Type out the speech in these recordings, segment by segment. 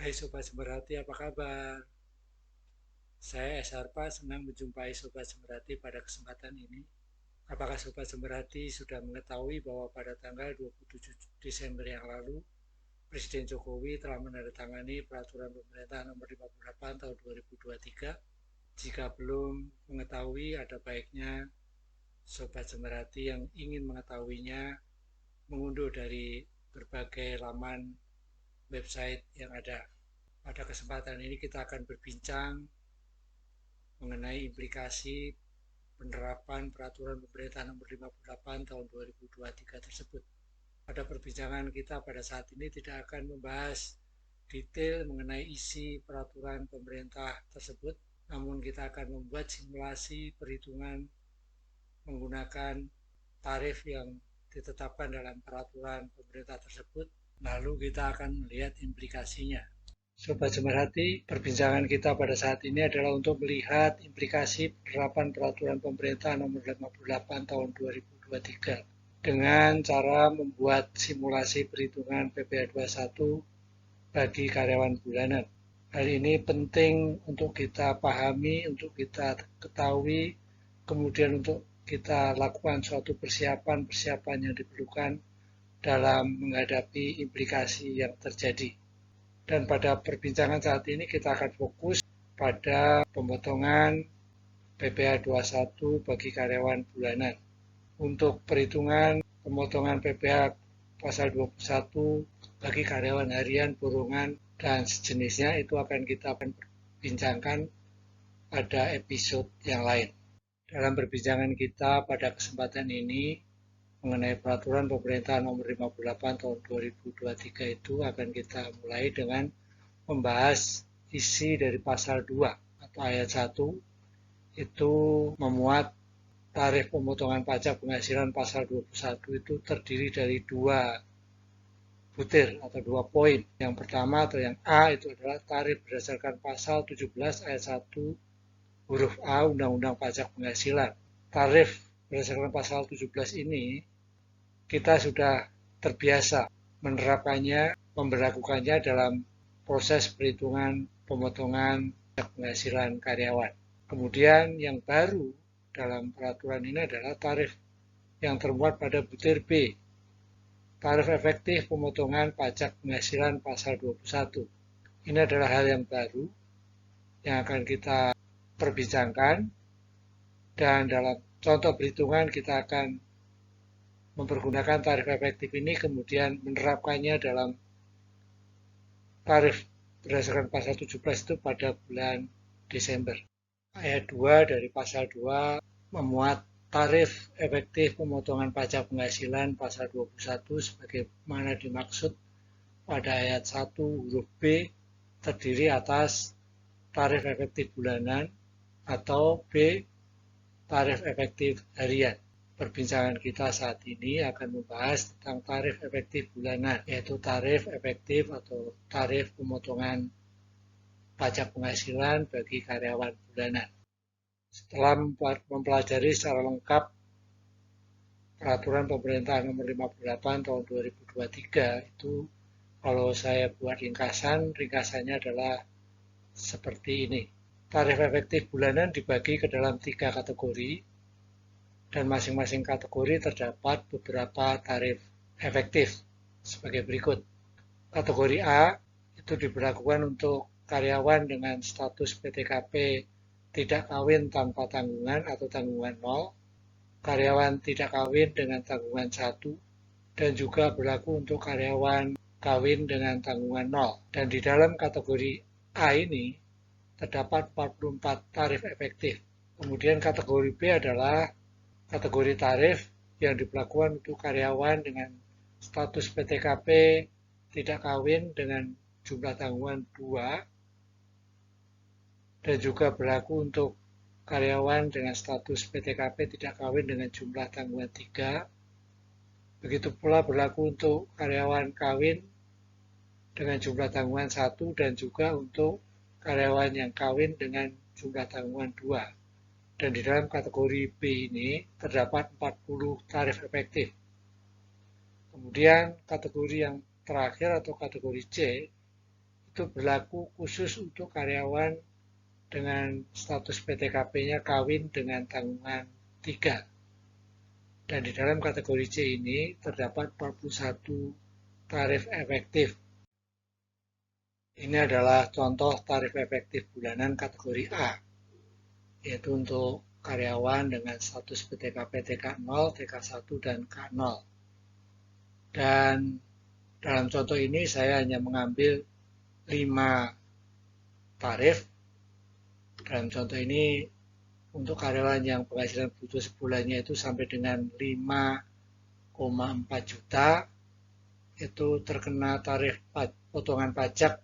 Hai Sobat Semerhati, apa kabar? Saya S. Harpa, senang menjumpai Sobat Semerhati pada kesempatan ini. Apakah Sobat Semerhati sudah mengetahui bahwa pada tanggal 27 Desember yang lalu, Presiden Jokowi telah menandatangani Peraturan Pemerintah Nomor 58 Tahun 2023? Jika belum mengetahui, ada baiknya Sobat Semerhati yang ingin mengetahuinya mengunduh dari berbagai laman website yang ada. Pada kesempatan ini kita akan berbincang mengenai implikasi penerapan Peraturan Pemerintah Nomor 58 Tahun 2023 tersebut. Pada perbincangan kita pada saat ini tidak akan membahas detail mengenai isi peraturan pemerintah tersebut, namun kita akan membuat simulasi perhitungan menggunakan tarif yang ditetapkan dalam peraturan pemerintah tersebut, lalu kita akan melihat implikasinya. Sobat Semerhati, perbincangan kita pada saat ini adalah untuk melihat implikasi penerapan peraturan pemerintah nomor 58 tahun 2023 dengan cara membuat simulasi perhitungan PPh 21 bagi karyawan bulanan. Hal ini penting untuk kita pahami, untuk kita ketahui, kemudian untuk kita lakukan suatu persiapan-persiapan yang diperlukan dalam menghadapi implikasi yang terjadi. Dan pada perbincangan saat ini kita akan fokus pada pemotongan PPh 21 bagi karyawan bulanan. Untuk perhitungan pemotongan PPh pasal 21 bagi karyawan harian, burongan, dan sejenisnya itu akan kita bincangkan pada episode yang lain. Dalam perbincangan kita pada kesempatan ini mengenai peraturan pemerintah nomor 58 tahun 2023 itu akan kita mulai dengan membahas isi dari pasal 2 atau ayat 1 itu memuat tarif pemotongan pajak penghasilan pasal 21 itu terdiri dari dua butir atau dua poin. Yang pertama atau yang A itu adalah tarif berdasarkan pasal 17 ayat 1 huruf A Undang-Undang Pajak Penghasilan. Tarif berdasarkan pasal 17 ini kita sudah terbiasa menerapkannya, memberlakukannya dalam proses perhitungan pemotongan pajak penghasilan karyawan. Kemudian yang baru dalam peraturan ini adalah tarif yang termuat pada butir B, tarif efektif pemotongan pajak penghasilan pasal 21. Ini adalah hal yang baru yang akan kita perbincangkan, dan dalam contoh perhitungan kita akan mempergunakan tarif efektif ini kemudian menerapkannya dalam tarif berdasarkan pasal 17 itu pada bulan Desember. Ayat 2 dari pasal 2 memuat tarif efektif pemotongan pajak penghasilan pasal 21 sebagaimana dimaksud pada ayat 1 huruf B terdiri atas tarif efektif bulanan atau B tarif efektif harian. Perbincangan kita saat ini akan membahas tentang tarif efektif bulanan, yaitu tarif efektif atau tarif pemotongan pajak penghasilan bagi karyawan bulanan. Setelah mempelajari secara lengkap Peraturan Pemerintah Nomor 58 Tahun 2023 itu, kalau saya buat ringkasannya adalah seperti ini. Tarif efektif bulanan dibagi ke dalam 3 kategori, dan masing-masing kategori terdapat beberapa tarif efektif sebagai berikut. Kategori A itu diberlakukan untuk karyawan dengan status PTKP tidak kawin tanpa tanggungan atau tanggungan 0, karyawan tidak kawin dengan tanggungan 1, dan juga berlaku untuk karyawan kawin dengan tanggungan 0. Dan di dalam kategori A ini terdapat 44 tarif efektif. Kemudian kategori B adalah kategori tarif yang diberlakukan untuk karyawan dengan status PTKP tidak kawin dengan jumlah tanggungan 2, dan juga berlaku untuk karyawan dengan status PTKP tidak kawin dengan jumlah tanggungan 3. Begitu pula berlaku untuk karyawan kawin dengan jumlah tanggungan 1 dan juga untuk karyawan yang kawin dengan jumlah tanggungan 2. Dan di dalam kategori B ini terdapat 40 tarif efektif. Kemudian kategori yang terakhir atau kategori C itu berlaku khusus untuk karyawan dengan status PTKP-nya kawin dengan tanggungan 3. Dan di dalam kategori C ini terdapat 41 tarif efektif. Ini adalah contoh tarif efektif bulanan kategori A, yaitu untuk karyawan dengan status PTKP TK0, TK1, dan K0. Dan dalam contoh ini saya hanya mengambil 5 tarif. Dalam contoh ini untuk karyawan yang penghasilan bruto sebulannya itu sampai dengan 5,4 juta, itu terkena tarif potongan pajak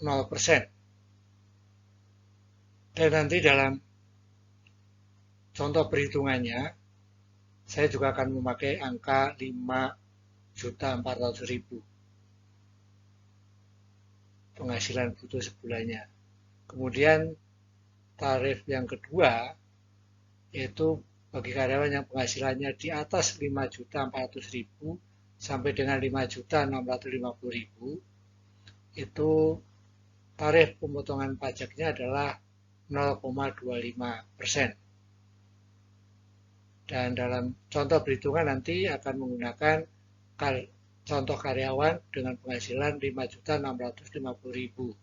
0%. Dan nanti dalam contoh perhitungannya, saya juga akan memakai angka 5.400.000 penghasilan bruto sebulannya. Kemudian tarif yang kedua, yaitu bagi karyawan yang penghasilannya di atas 5.400.000 sampai dengan 5.650.000, itu tarif pemotongan pajaknya adalah 0,25%. Dan dalam contoh perhitungan nanti akan menggunakan contoh karyawan dengan penghasilan 5.650.000.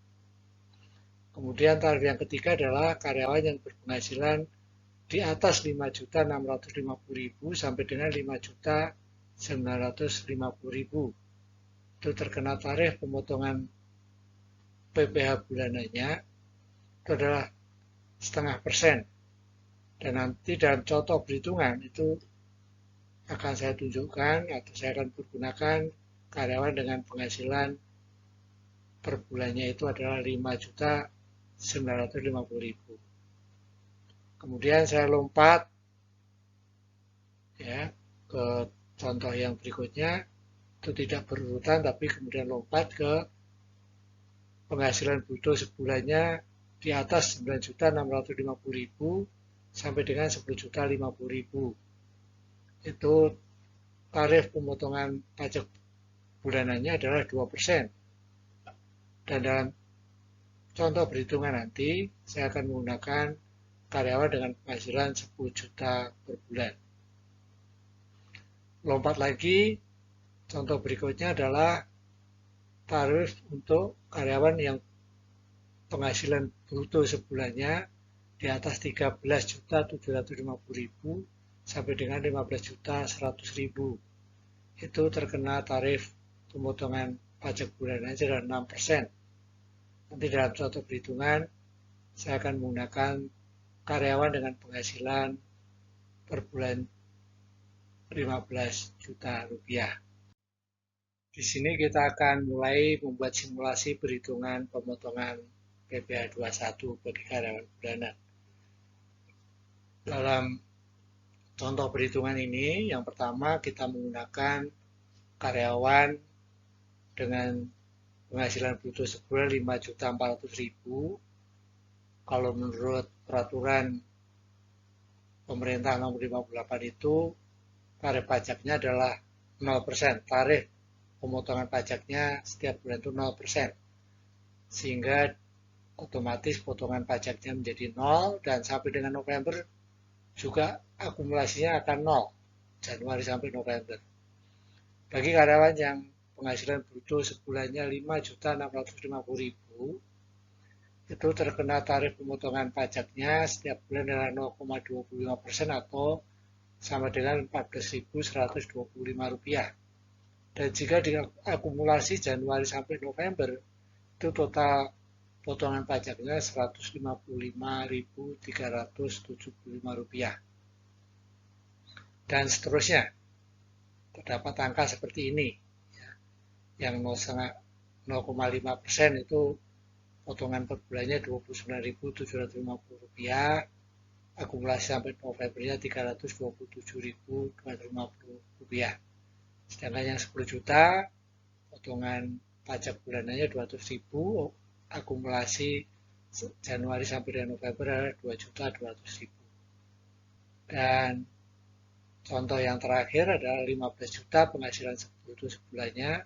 Kemudian tarif yang ketiga adalah karyawan yang berpenghasilan di atas 5.650.000 sampai dengan 5.950.000. Itu terkena tarif pemotongan PPh bulanannya itu adalah 0,5%. Dan nanti dalam contoh perhitungan itu akan saya tunjukkan atau saya akan pergunakan karyawan dengan penghasilan per bulannya itu adalah 5.950.000. Kemudian saya lompat ya ke contoh yang berikutnya, itu tidak berurutan tapi kemudian lompat ke penghasilan bruto sebulannya di atas 9.650.000 sampai dengan 10.050.000. Itu tarif pemotongan pajak bulanannya adalah 2%. Dan dalam contoh perhitungan nanti saya akan menggunakan karyawan dengan penghasilan 10 juta per bulan. Lompat lagi, contoh berikutnya adalah tarif untuk karyawan yang penghasilan bruto sebulannya di atas 13.750.000 sampai dengan 15.100.000. Itu terkena tarif pemotongan pajak bulanan adalah 6%. Nanti dalam contoh perhitungan saya akan menggunakan karyawan dengan penghasilan per bulan 15 juta rupiah. Di sini kita akan mulai membuat simulasi perhitungan pemotongan PPh 21 bagi karyawan bulanan. Dalam contoh perhitungan ini, yang pertama kita menggunakan karyawan dengan penghasilan bruto sebulan 5.400.000. Kalau menurut peraturan pemerintah nomor 58 itu tarif pajaknya adalah 0%. Tarif pemotongan pajaknya setiap bulan itu 0%. Sehingga otomatis potongan pajaknya menjadi 0 dan sampai dengan November juga akumulasinya akan 0. Januari sampai November. Bagi karyawan yang penghasilan bruto sebulannya 5.650.000 itu terkena tarif pemotongan pajaknya setiap bulan adalah 0,25% atau sama dengan 14.125 rupiah. Dan jika diakumulasi Januari sampai November, itu total potongan pajaknya 155.375 rupiah. Dan seterusnya, terdapat angka seperti ini. Yang 0,5% itu potongan per bulannya 29.750 rupiah, akumulasi sampai Novembernya 327.250 rupiah. Sedangkan yang 10 juta, potongan pajak bulanannya 200.000, akumulasi Januari sampai dengan November adalah 2.200.000. Dan contoh yang terakhir adalah 15 juta penghasilan bruto sebulannya,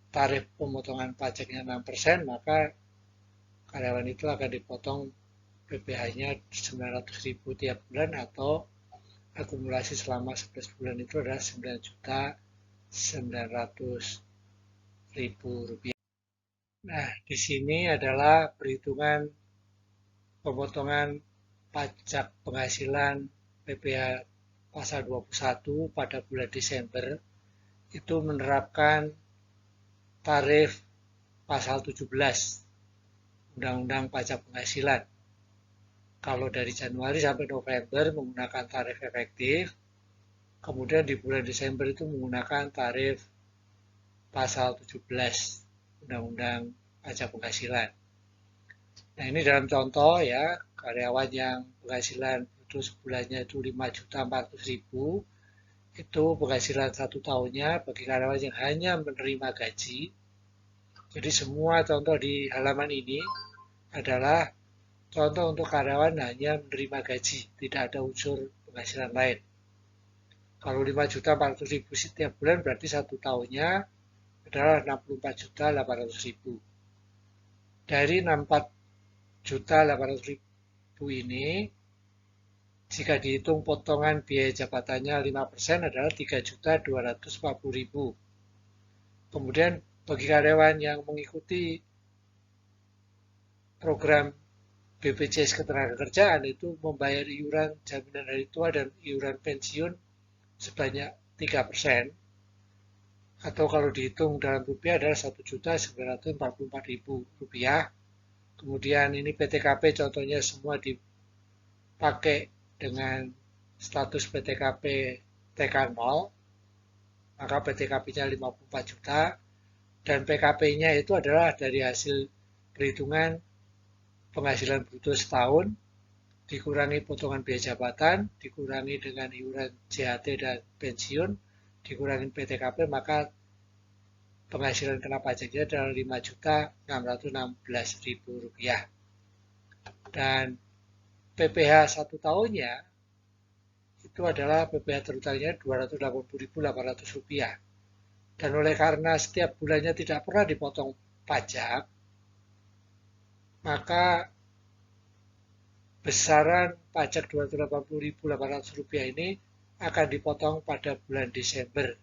tarif pemotongan pajaknya 6%, maka karyawan itu akan dipotong PPh-nya 900.000 tiap bulan, atau akumulasi selama 11 bulan itu adalah 9.900.000 rupiah. Nah, di sini adalah perhitungan pemotongan pajak penghasilan PPh pasal 21 pada bulan Desember itu menerapkan tarif pasal 17 Undang-Undang Pajak Penghasilan. Kalau dari Januari sampai November menggunakan tarif efektif, kemudian di bulan Desember itu menggunakan tarif pasal 17 Undang-Undang Pajak Penghasilan. Nah, ini dalam contoh ya, karyawan yang penghasilan bruto sebulannya itu 5.400.000, itu penghasilan 1 tahunnya bagi karyawan yang hanya menerima gaji. Jadi semua contoh di halaman ini adalah contoh untuk karyawan hanya menerima gaji, tidak ada unsur penghasilan lain. Kalau 5.400.000 setiap bulan berarti 1 tahunnya adalah 64.800.000. Dari 64.800.000 ini, jika dihitung potongan biaya jabatannya 5% adalah 3.240.000. Kemudian bagi karyawan yang mengikuti program BPJS Ketenagakerjaan itu membayar iuran jaminan hari tua dan iuran pensiun sebanyak 3%, atau kalau dihitung dalam rupiah adalah 1.944.000 rupiah. Kemudian ini PTKP contohnya semua dipakai dengan status PTKP TK0, maka PTKP-nya 54 juta, dan PKP-nya itu adalah dari hasil perhitungan penghasilan bruto setahun, dikurangi potongan biaya jabatan, dikurangi dengan iuran JHT dan pensiun, dikurangi PTKP, maka penghasilan kena pajaknya adalah 5.616.000 rupiah. Dan PPh 1 tahunnya itu adalah PPh totalnya 280.800 rupiah. Dan oleh karena setiap bulannya tidak pernah dipotong pajak, maka besaran pajak 280.800 rupiah ini akan dipotong pada bulan Desember.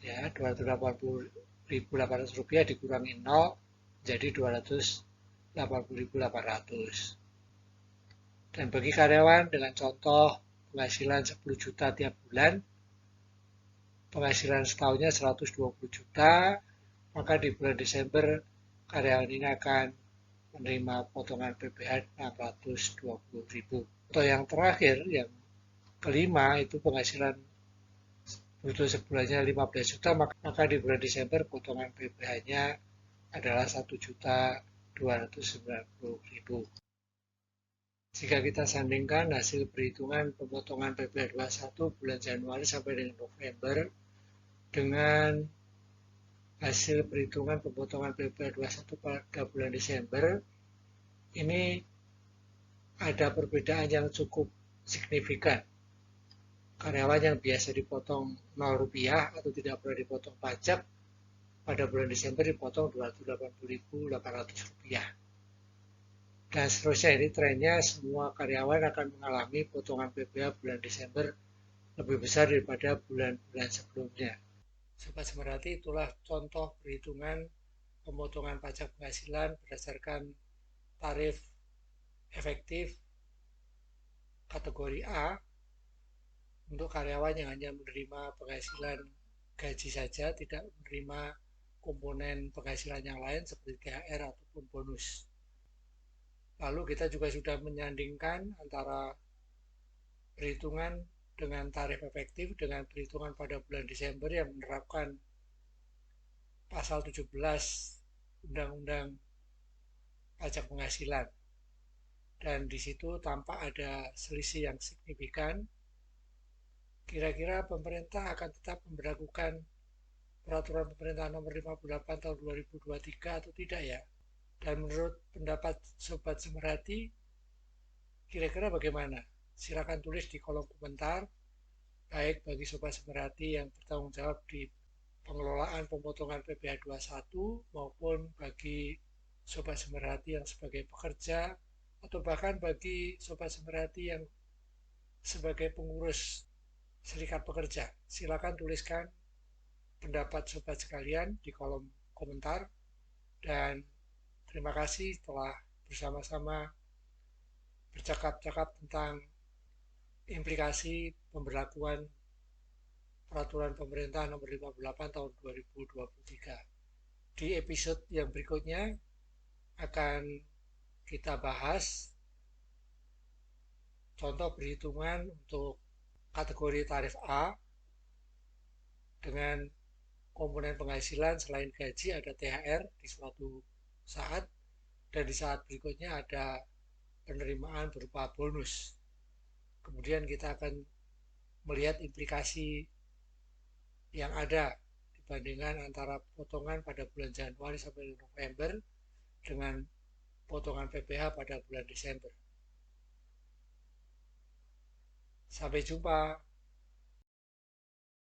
Ya, 280.800 rupiah dikurangi 0 jadi 280.800. Dan bagi karyawan dengan contoh penghasilan 10 juta tiap bulan, penghasilan setahunnya 120 juta, maka di bulan Desember karyawan ini akan menerima potongan PPh 620.000. Atau yang terakhir, yang kelima, itu penghasilan bruto sebulannya 15 juta, maka di bulan Desember potongan PPh-nya adalah 1.290.000. Jika kita sandingkan hasil perhitungan pemotongan PPh 21 bulan Januari sampai dengan November dengan hasil perhitungan pemotongan PPh 21 pada bulan Desember, ini ada perbedaan yang cukup signifikan. Karyawan yang biasa dipotong 0 rupiah atau tidak pernah dipotong pajak, pada bulan Desember dipotong 280.800 rupiah. Dan seterusnya, ini trennya semua karyawan akan mengalami potongan PPh bulan Desember lebih besar daripada bulan-bulan sebelumnya. Sobat Semerhati, itulah contoh perhitungan pemotongan pajak penghasilan berdasarkan tarif efektif kategori A untuk karyawan yang hanya menerima penghasilan gaji saja, tidak menerima komponen penghasilan yang lain seperti THR ataupun bonus. Lalu kita juga sudah menyandingkan antara perhitungan dengan tarif efektif dengan perhitungan pada bulan Desember yang menerapkan pasal 17 Undang-Undang Pajak Penghasilan. Dan di situ tampak ada selisih yang signifikan. Kira-kira pemerintah akan tetap memberlakukan peraturan pemerintah nomor 58 tahun 2023 atau tidak ya? Dan menurut pendapat Sobat Semerhati, kira-kira bagaimana? Silakan tulis di kolom komentar, baik bagi Sobat Semerhati yang bertanggung jawab di pengelolaan pemotongan PPh 21 maupun bagi Sobat Semerhati yang sebagai pekerja atau bahkan bagi Sobat Semerhati yang sebagai pengurus serikat pekerja. Silakan tuliskan pendapat sobat sekalian di kolom komentar dan terima kasih telah bersama-sama bercakap-cakap tentang implikasi pemberlakuan Peraturan Pemerintah Nomor 58 Tahun 2023. Di episode yang berikutnya akan kita bahas contoh perhitungan untuk kategori tarif A dengan komponen penghasilan selain gaji ada THR di suatu saat dan di saat berikutnya ada penerimaan berupa bonus. Kemudian kita akan melihat implikasi yang ada dibandingkan antara potongan pada bulan Januari sampai November dengan potongan PPh pada bulan Desember. Sampai jumpa.